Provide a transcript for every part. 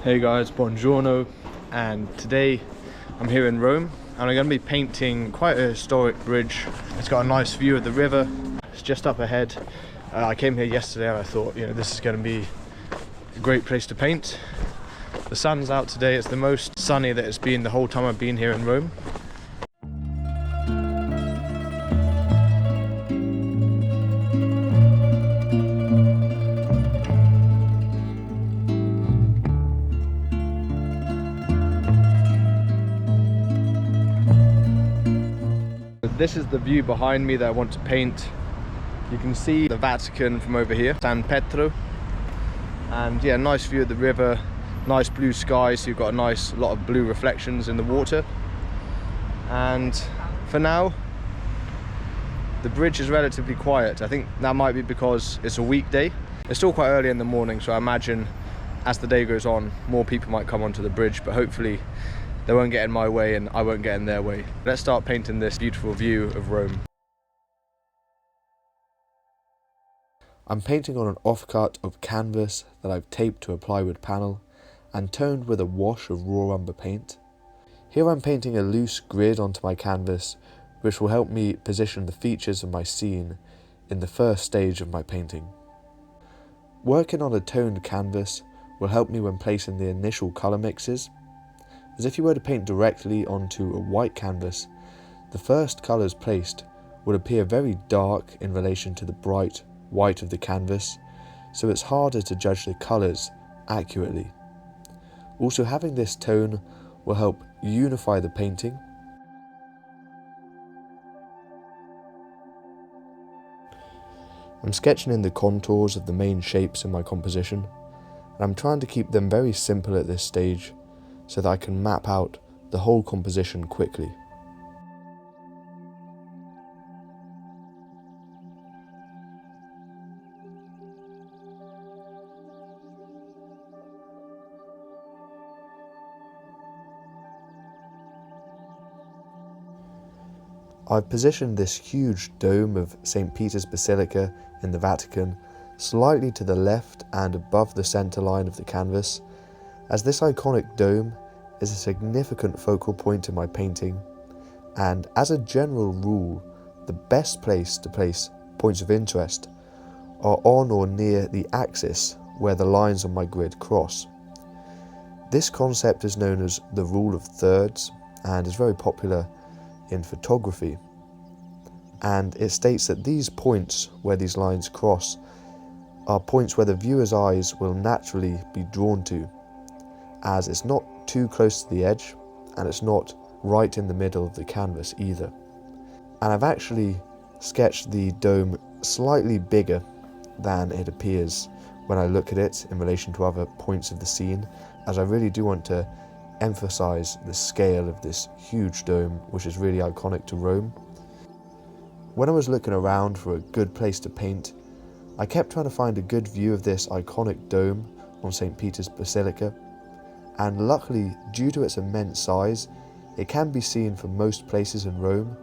Hey guys, buongiorno, and today I'm here in Rome and I'm going to be painting quite a historic bridge. It's got a nice view of the river, it's just up ahead. I came here yesterday and I thought, this is going to be a great place to paint. The sun's out today, it's the most sunny that it's been the whole time I've been here in Rome. This is the view behind me that I want to paint. You can see the Vatican from over here, San Pietro, and yeah, nice view of the river, nice blue sky, so you've got a nice lot of blue reflections in the water. And for now, the bridge is relatively quiet. I think that might be because it's a weekday. It's still quite early in the morning, so I imagine as the day goes on, more people might come onto the bridge, but hopefully they won't get in my way and I won't get in their way. Let's start painting this beautiful view of Rome. I'm painting on an offcut of canvas that I've taped to a plywood panel and toned with a wash of raw umber paint. Here I'm painting a loose grid onto my canvas, which will help me position the features of my scene in the first stage of my painting. Working on a toned canvas will help me when placing the initial colour mixes, as if you were to paint directly onto a white canvas, the first colours placed would appear very dark in relation to the bright white of the canvas, so it's harder to judge the colours accurately. Also, having this tone will help unify the painting. I'm sketching in the contours of the main shapes in my composition, and I'm trying to keep them very simple at this stage so that I can map out the whole composition quickly. I've positioned this huge dome of St. Peter's Basilica in the Vatican slightly to the left and above the centre line of the canvas, as this iconic dome is a significant focal point in my painting, and as a general rule, the best place to place points of interest are on or near the axis where the lines on my grid cross. This concept is known as the rule of thirds and is very popular in photography, and it states that these points where these lines cross are points where the viewer's eyes will naturally be drawn to, as it's not too close to the edge and it's not right in the middle of the canvas either. And I've actually sketched the dome slightly bigger than it appears when I look at it in relation to other points of the scene, as I really do want to emphasize the scale of this huge dome, which is really iconic to Rome. When I was looking around for a good place to paint, I kept trying to find a good view of this iconic dome on St. Peter's Basilica, and luckily, due to its immense size, it can be seen from most places in Rome,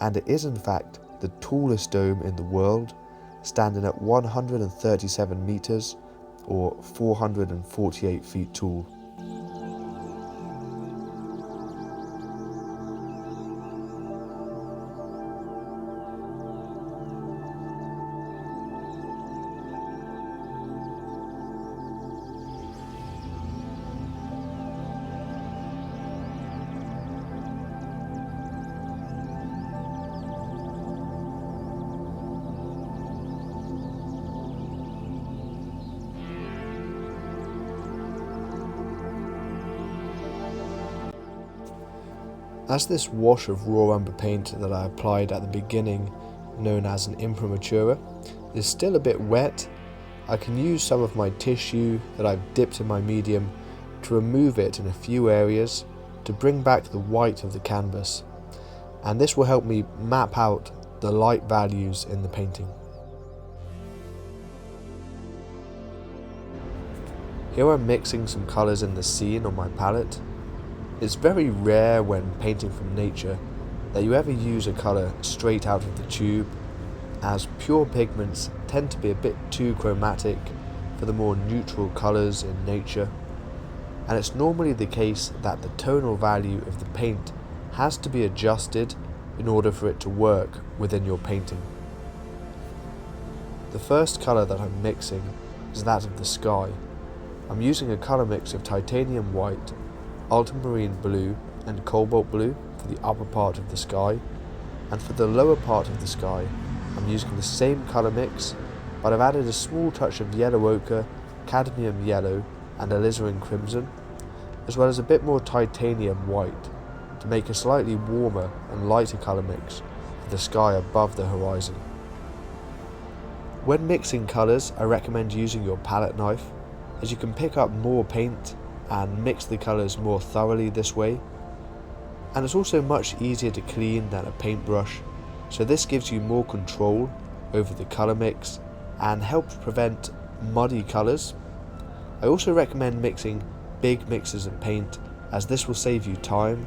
and it is in fact the tallest dome in the world, standing at 137 meters or 448 feet tall. As this wash of raw umber paint that I applied at the beginning, known as an imprimatura, is still a bit wet, I can use some of my tissue that I've dipped in my medium to remove it in a few areas to bring back the white of the canvas, and this will help me map out the light values in the painting. Here I'm mixing some colours in the scene on my palette. It's very rare when painting from nature that you ever use a colour straight out of the tube, as pure pigments tend to be a bit too chromatic for the more neutral colours in nature. and it's normally the case that the tonal value of the paint has to be adjusted in order for it to work within your painting. The first colour that I'm mixing is that of the sky. I'm using a colour mix of titanium white, ultramarine blue and cobalt blue for the upper part of the sky, and for the lower part of the sky I'm using the same colour mix, but I've added a small touch of yellow ochre, cadmium yellow and alizarin crimson, as well as a bit more titanium white to make a slightly warmer and lighter colour mix for the sky above the horizon. When mixing colours, I recommend using your palette knife, as you can pick up more paint and mix the colours more thoroughly this way, and it's also much easier to clean than a paintbrush, so this gives you more control over the colour mix and helps prevent muddy colours. I also recommend mixing big mixes of paint, as this will save you time,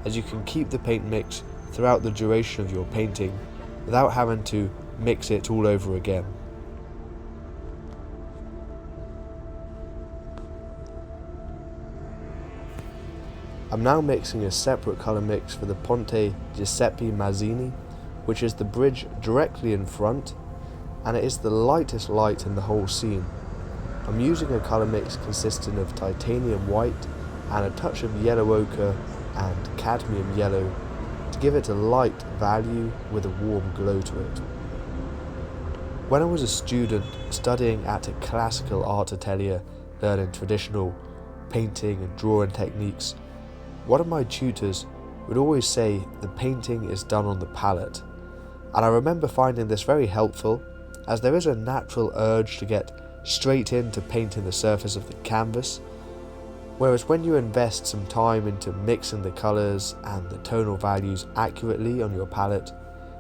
as you can keep the paint mix throughout the duration of your painting without having to mix it all over again. I'm now mixing a separate colour mix for the Ponte Giuseppe Mazzini, which is the bridge directly in front, and it is the lightest light in the whole scene. I'm using a colour mix consisting of titanium white and a touch of yellow ochre and cadmium yellow to give it a light value with a warm glow to it. When I was a student studying at a classical art atelier learning traditional painting and drawing techniques, one of my tutors would always say the painting is done on the palette, and I remember finding this very helpful, as there is a natural urge to get straight into painting the surface of the canvas, whereas when you invest some time into mixing the colours and the tonal values accurately on your palette,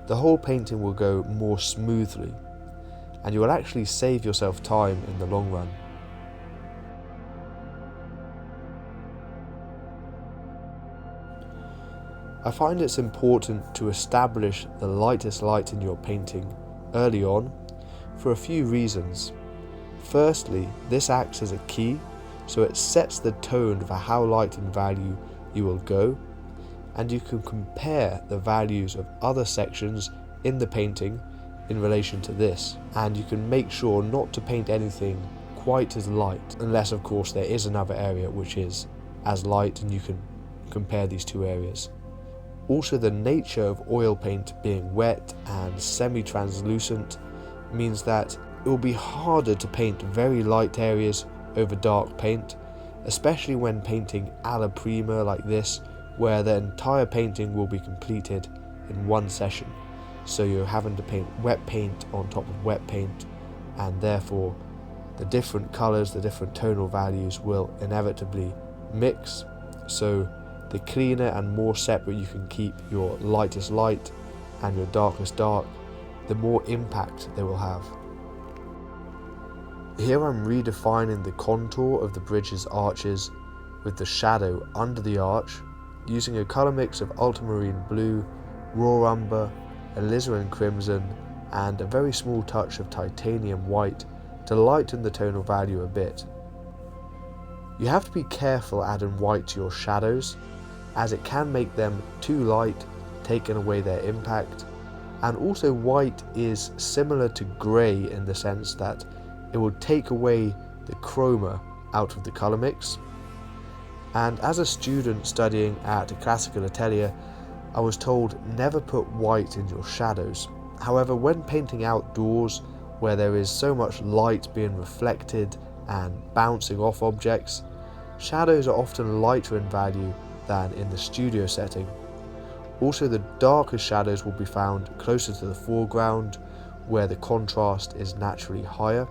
the whole painting will go more smoothly, and you will actually save yourself time in the long run. I find it's important to establish the lightest light in your painting early on for a few reasons. Firstly, this acts as a key, so it sets the tone for how light in value you will go, and you can compare the values of other sections in the painting in relation to this, and you can make sure not to paint anything quite as light, unless of course there is another area which is as light and you can compare these two areas. Also, the nature of oil paint being wet and semi-translucent means that it will be harder to paint very light areas over dark paint, especially when painting alla prima like this, where the entire painting will be completed in one session. So you're having to paint wet paint on top of wet paint, and therefore the different colours, the different tonal values will inevitably mix. So the cleaner and more separate you can keep your lightest light and your darkest dark, the more impact they will have. Here I'm redefining the contour of the bridge's arches with the shadow under the arch, using a colour mix of ultramarine blue, raw umber, alizarin crimson and a very small touch of titanium white to lighten the tonal value a bit. You have to be careful adding white to your shadows, as it can make them too light, taking away their impact, and also white is similar to grey in the sense that it will take away the chroma out of the colour mix. And as a student studying at a classical atelier, I was told never put white in your shadows. However, when painting outdoors where there is so much light being reflected and bouncing off objects, shadows are often lighter in value than in the studio setting. Also, the darker shadows will be found closer to the foreground, where the contrast is naturally higher,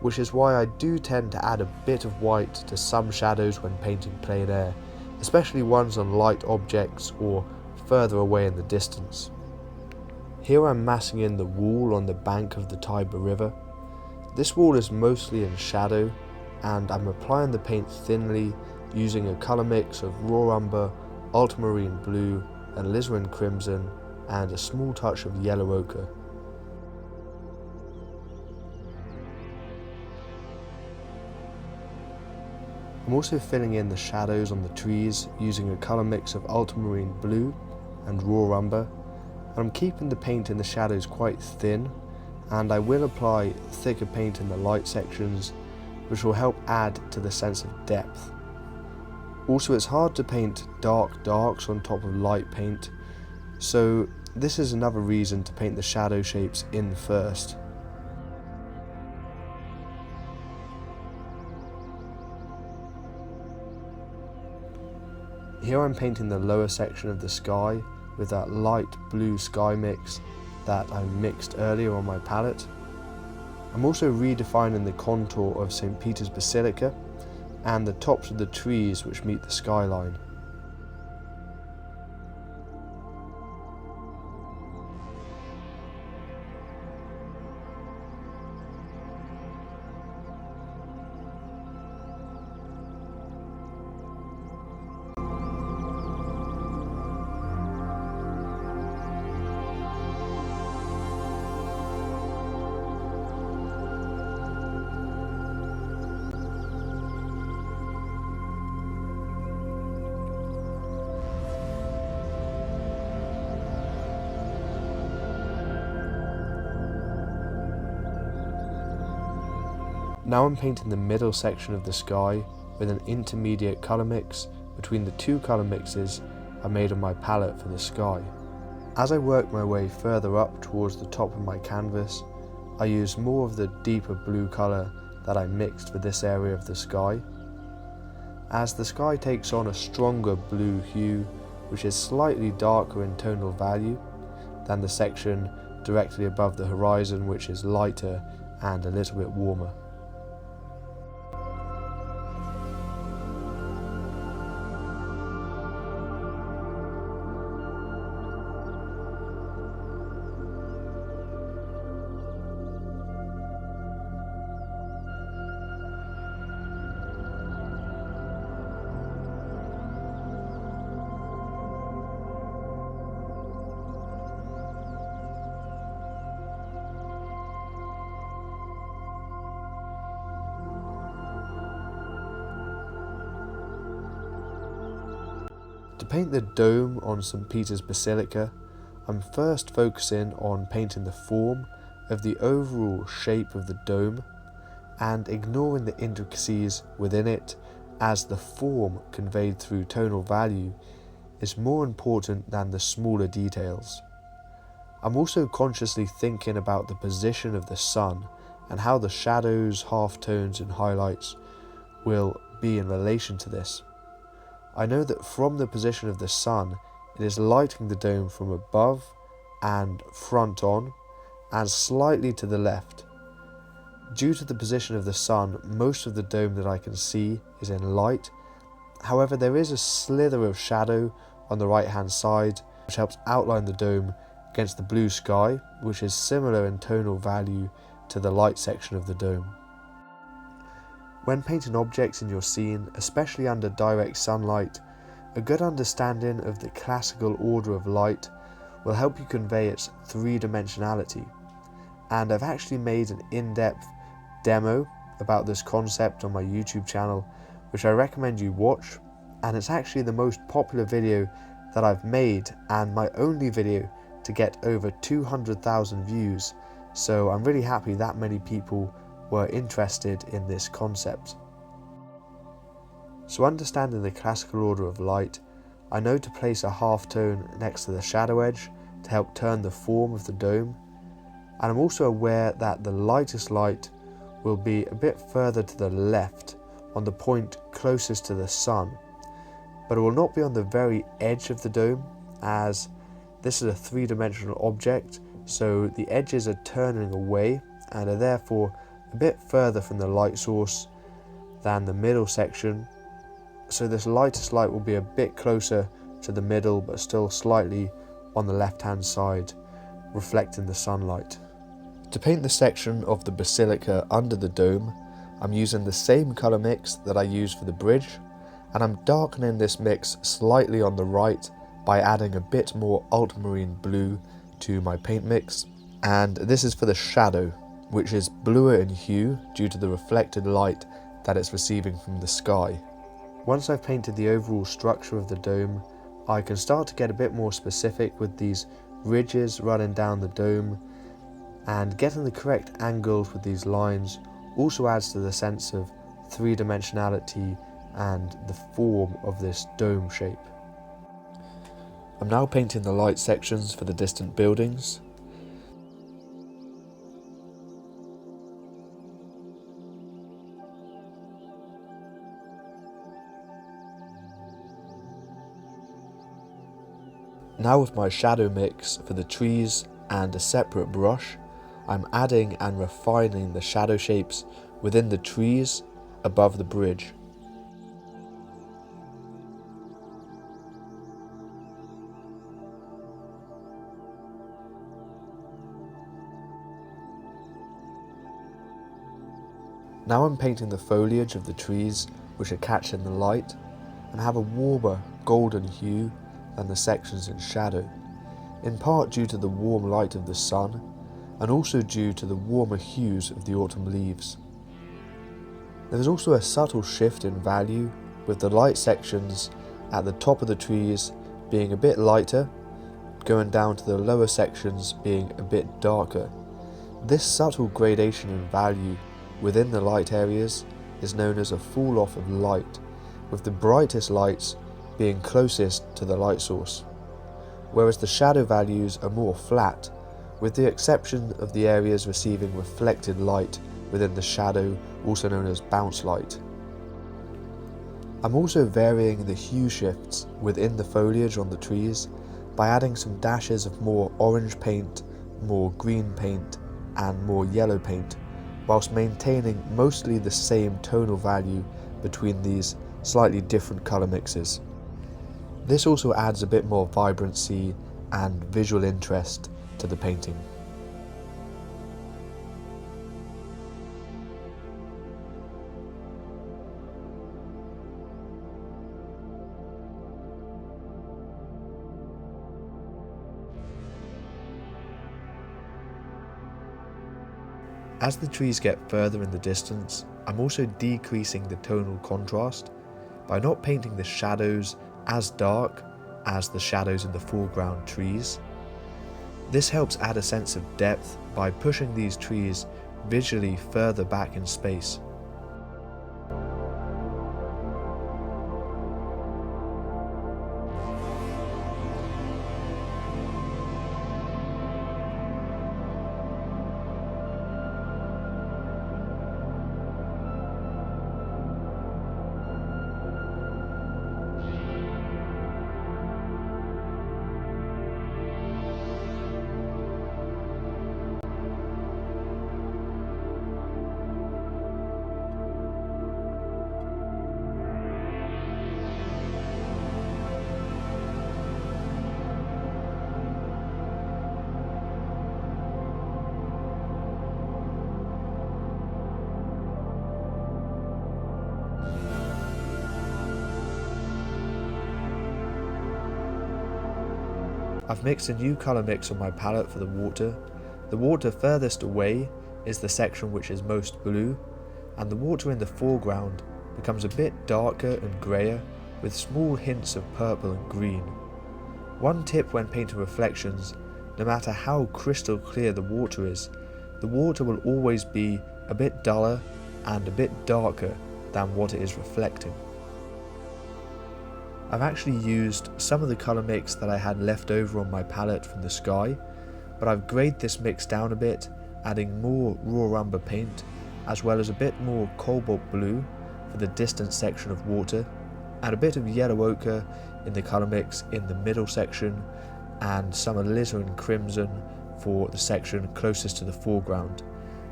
which is why I do tend to add a bit of white to some shadows when painting plein air, especially ones on light objects or further away in the distance. Here I'm massing in the wall on the bank of the Tiber river. This wall is mostly in shadow, and I'm applying the paint thinly using a colour mix of raw umber, ultramarine blue, and alizarin crimson, and a small touch of yellow ochre. I'm also filling in the shadows on the trees using a colour mix of ultramarine blue and raw umber, and I'm keeping the paint in the shadows quite thin, and I will apply thicker paint in the light sections, which will help add to the sense of depth. Also, it's hard to paint dark darks on top of light paint, so this is another reason to paint the shadow shapes in first. Here I'm painting the lower section of the sky with that light blue sky mix that I mixed earlier on my palette. I'm also redefining the contour of St. Peter's Basilica and the tops of the trees which meet the skyline. Now I'm painting the middle section of the sky with an intermediate colour mix between the two colour mixes I made on my palette for the sky. As I work my way further up towards the top of my canvas, I use more of the deeper blue colour that I mixed for this area of the sky. As the sky takes on a stronger blue hue, which is slightly darker in tonal value than the section directly above the horizon, which is lighter and a little bit warmer. To paint the dome on St. Peter's Basilica, I'm first focusing on painting the form of the overall shape of the dome and ignoring the intricacies within it, as the form conveyed through tonal value is more important than the smaller details. I'm also consciously thinking about the position of the sun and how the shadows, halftones and highlights will be in relation to this. I know that from the position of the sun, it is lighting the dome from above and front on, and slightly to the left. Due to the position of the sun, most of the dome that I can see is in light. However, there is a slither of shadow on the right hand side, which helps outline the dome against the blue sky, which is similar in tonal value to the light section of the dome. When painting objects in your scene, especially under direct sunlight, a good understanding of the classical order of light will help you convey its three-dimensionality. And I've actually made an in-depth demo about this concept on my YouTube channel, which I recommend you watch, and it's actually the most popular video that I've made and my only video to get over 200,000 views, so I'm really happy that many people were interested in this concept. So understanding the classical order of light, I know to place a halftone next to the shadow edge to help turn the form of the dome, and I'm also aware that the lightest light will be a bit further to the left on the point closest to the sun, but it will not be on the very edge of the dome, as this is a three-dimensional object, so the edges are turning away and are therefore a bit further from the light source than the middle section, so this lightest light will be a bit closer to the middle but still slightly on the left hand side, reflecting the sunlight. To paint the section of the basilica under the dome, I'm using the same colour mix that I used for the bridge, and I'm darkening this mix slightly on the right by adding a bit more ultramarine blue to my paint mix, and this is for the shadow, which is bluer in hue due to the reflected light that it's receiving from the sky. Once I've painted the overall structure of the dome, I can start to get a bit more specific with these ridges running down the dome, and getting the correct angles with these lines also adds to the sense of three-dimensionality and the form of this dome shape. I'm now painting the light sections for the distant buildings. Now with my shadow mix for the trees and a separate brush, I'm adding and refining the shadow shapes within the trees above the bridge. Now I'm painting the foliage of the trees which are catching the light and have a warmer golden hue than the sections in shadow, in part due to the warm light of the sun and also due to the warmer hues of the autumn leaves. There is also a subtle shift in value, with the light sections at the top of the trees being a bit lighter, going down to the lower sections being a bit darker. This subtle gradation in value within the light areas is known as a fall off of light, with the brightest lights being closest to the light source, whereas the shadow values are more flat, with the exception of the areas receiving reflected light within the shadow, also known as bounce light. I'm also varying the hue shifts within the foliage on the trees by adding some dashes of more orange paint, more green paint and more yellow paint, whilst maintaining mostly the same tonal value between these slightly different colour mixes. This also adds a bit more vibrancy and visual interest to the painting. As the trees get further in the distance, I'm also decreasing the tonal contrast by not painting the shadows as dark as the shadows in the foreground trees. This helps add a sense of depth by pushing these trees visually further back in space. I've mixed a new colour mix on my palette for the water. The water furthest away is the section which is most blue, and the water in the foreground becomes a bit darker and greyer with small hints of purple and green. One tip when painting reflections: no matter how crystal clear the water is, the water will always be a bit duller and a bit darker than what it is reflecting. I've actually used some of the colour mix that I had left over on my palette from the sky, but I've grayed this mix down a bit, adding more raw umber paint, as well as a bit more cobalt blue for the distant section of water, and a bit of yellow ochre in the colour mix in the middle section, and some alizarin crimson for the section closest to the foreground,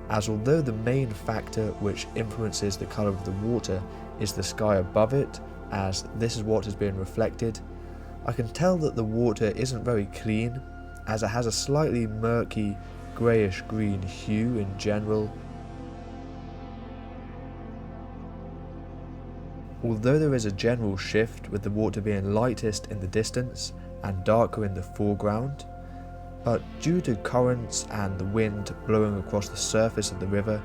as although the main factor which influences the colour of the water is the sky above it, as this is what is being reflected, I can tell that the water isn't very clean, as it has a slightly murky greyish green hue in general. Although there is a general shift with the water being lightest in the distance and darker in the foreground, but due to currents and the wind blowing across the surface of the river,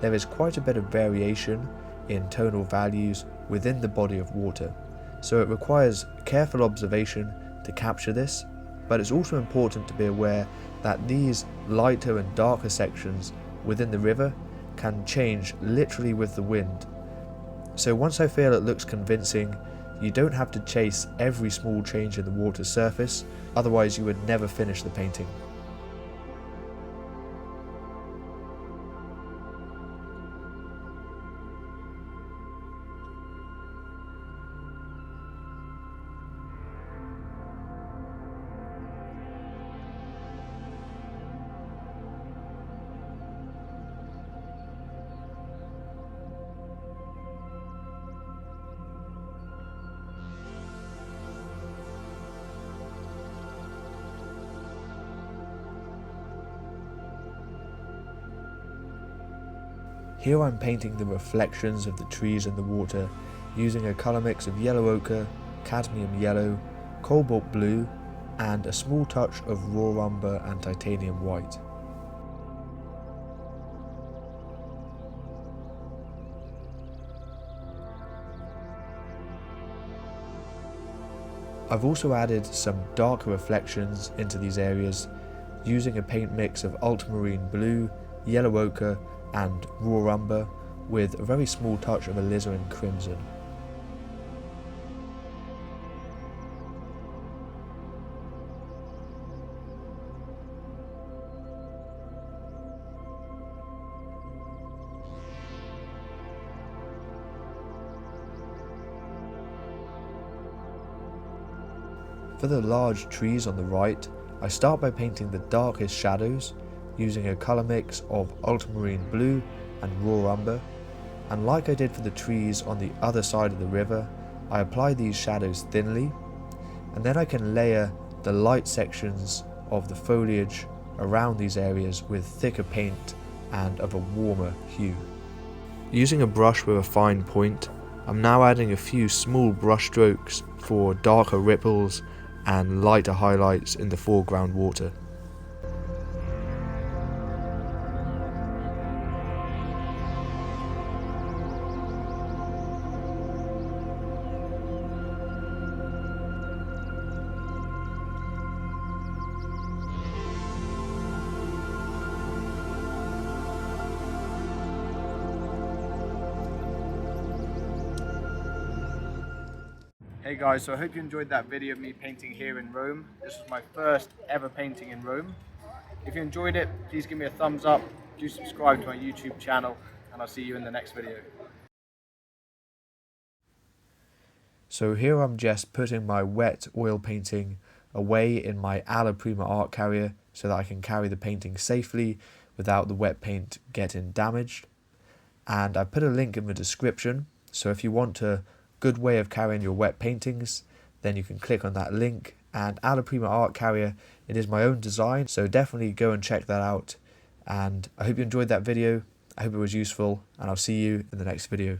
there is quite a bit of variation in tonal values within the body of water, so it requires careful observation to capture this, but it's also important to be aware that these lighter and darker sections within the river can change literally with the wind. So once I feel it looks convincing, you don't have to chase every small change in the water's surface, otherwise you would never finish the painting. Here I'm painting the reflections of the trees in the water using a colour mix of yellow ochre, cadmium yellow, cobalt blue and a small touch of raw umber and titanium white. I've also added some darker reflections into these areas using a paint mix of ultramarine blue, yellow ochre and raw umber with a very small touch of alizarin crimson. For the large trees on the right, I start by painting the darkest shadows using a colour mix of ultramarine blue and raw umber, and like I did for the trees on the other side of the river, I apply these shadows thinly, and then I can layer the light sections of the foliage around these areas with thicker paint and of a warmer hue. Using a brush with a fine point, I'm now adding a few small brush strokes for darker ripples and lighter highlights in the foreground water. Hey guys, so I hope you enjoyed that video of me painting here in Rome. This was my first ever painting in Rome. If you enjoyed it, please give me a thumbs up, do subscribe to my YouTube channel, and I'll see you in the next video. So here I'm just putting my wet oil painting away in my Alla Prima art carrier so that I can carry the painting safely without the wet paint getting damaged. And I put a link in the description, so if you want a good way of carrying your wet paintings, then you can click on that link. And Alla Prima art carrier, it is my own design, so definitely go and check that out. And I hope you enjoyed that video, I hope it was useful, and I'll see you in the next video.